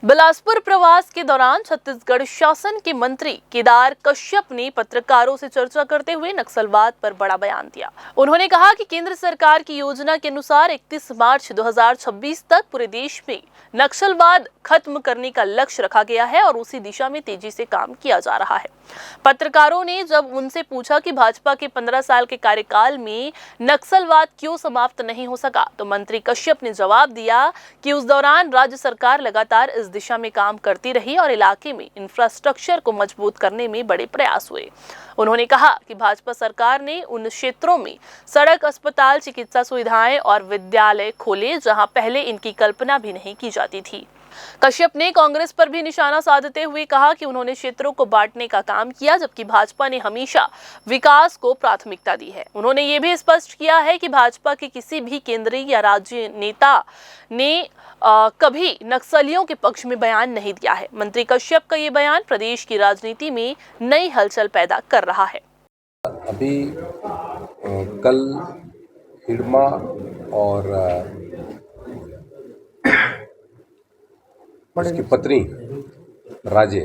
बिलासपुर प्रवास के दौरान छत्तीसगढ़ शासन के मंत्री केदार कश्यप ने पत्रकारों से चर्चा करते हुए नक्सलवाद पर बड़ा बयान दिया। उन्होंने कहा कि केंद्र सरकार की योजना के अनुसार 31 मार्च 2026 तक पूरे देश में नक्सलवाद खत्म करने का लक्ष्य रखा गया है और उसी दिशा में तेजी से काम किया जा रहा है। पत्रकारों ने जब उनसे पूछा कि भाजपा के 15 साल के कार्यकाल में नक्सलवाद क्यों समाप्त नहीं हो सका, तो मंत्री कश्यप ने जवाब दिया कि उस दौरान राज्य सरकार लगातार इस दिशा में काम करती रही और इलाके में इंफ्रास्ट्रक्चर को मजबूत करने में बड़े प्रयास हुए। उन्होंने कहा कि भाजपा सरकार ने उन क्षेत्रों में सड़क, अस्पताल, चिकित्सा सुविधाएं और विद्यालय खोले जहां पहले इनकी कल्पना भी नहीं की जाती थी। कश्यप ने कांग्रेस पर भी निशाना साधते हुए कहा कि उन्होंने क्षेत्रों को बांटने का काम किया, जबकि भाजपा ने हमेशा विकास को प्राथमिकता दी है। उन्होंने ये भी स्पष्ट किया है कि भाजपा के किसी भी केंद्रीय या राज्य नेता ने कभी नक्सलियों के पक्ष में बयान नहीं दिया है। मंत्री कश्यप का ये बयान प्रदेश की राजनीति में नई हलचल पैदा कर रहा है। अभी कल हिडमा और उसकी पत्नी राजे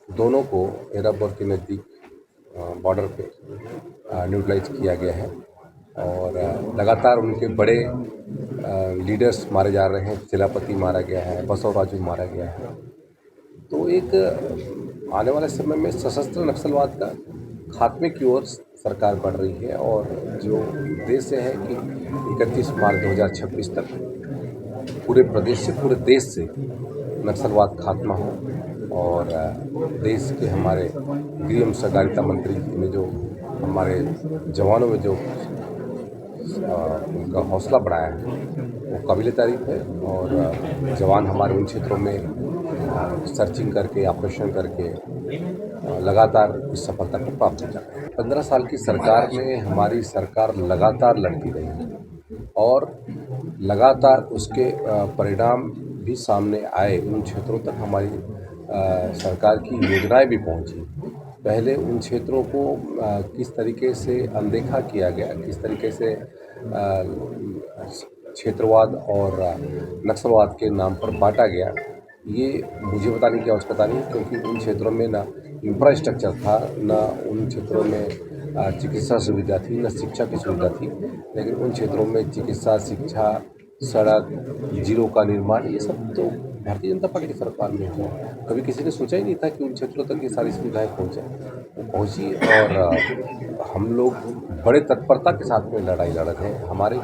दोनों को एराबोर के नज़दीक बॉर्डर पे न्यूट्रलाइज किया गया है और लगातार उनके बड़े लीडर्स मारे जा रहे हैं। सेनापति मारा गया है, बसवराजू मारा गया है। तो एक आने वाले समय में सशस्त्र नक्सलवाद का खात्मे की ओर सरकार बढ़ रही है और जो उद्देश्य है कि 31 मार्च 2026 तक पूरे प्रदेश से, पूरे देश से नक्सलवाद खात्मा हो और देश के हमारे गृह एवं सहकारिता मंत्री ने जो हमारे जवानों में जो उनका हौसला बढ़ाया है वो काबिल तारीफ है और जवान हमारे उन क्षेत्रों में सर्चिंग करके, ऑपरेशन करके लगातार इस सफलता को प्राप्त हो जाता है। 15 साल की सरकार में हमारी सरकार लगातार लड़ती रही और लगातार उसके परिणाम भी सामने आए। उन क्षेत्रों तक हमारी सरकार की योजनाएं भी पहुंची। पहले उन क्षेत्रों को किस तरीके से अनदेखा किया गया, किस तरीके से क्षेत्रवाद और नक्सलवाद के नाम पर बांटा गया, ये मुझे बताने की आवश्यकता नहीं, क्योंकि उन क्षेत्रों में ना इंफ्रास्ट्रक्चर था, ना उन क्षेत्रों में चिकित्सा सुविधा थी, न शिक्षा की सुविधा थी। लेकिन उन क्षेत्रों में चिकित्सा, शिक्षा, सड़क, झीलों का निर्माण, ये सब तो भारतीय जनता पार्टी की सरकार में हुआ। कभी किसी ने सोचा ही नहीं था कि उन क्षेत्रों तक ये सारी सुविधाएं पहुँचे। वो पहुँची और हम लोग बड़े तत्परता के साथ में लड़ाई लड़ रहे हैं। हमारे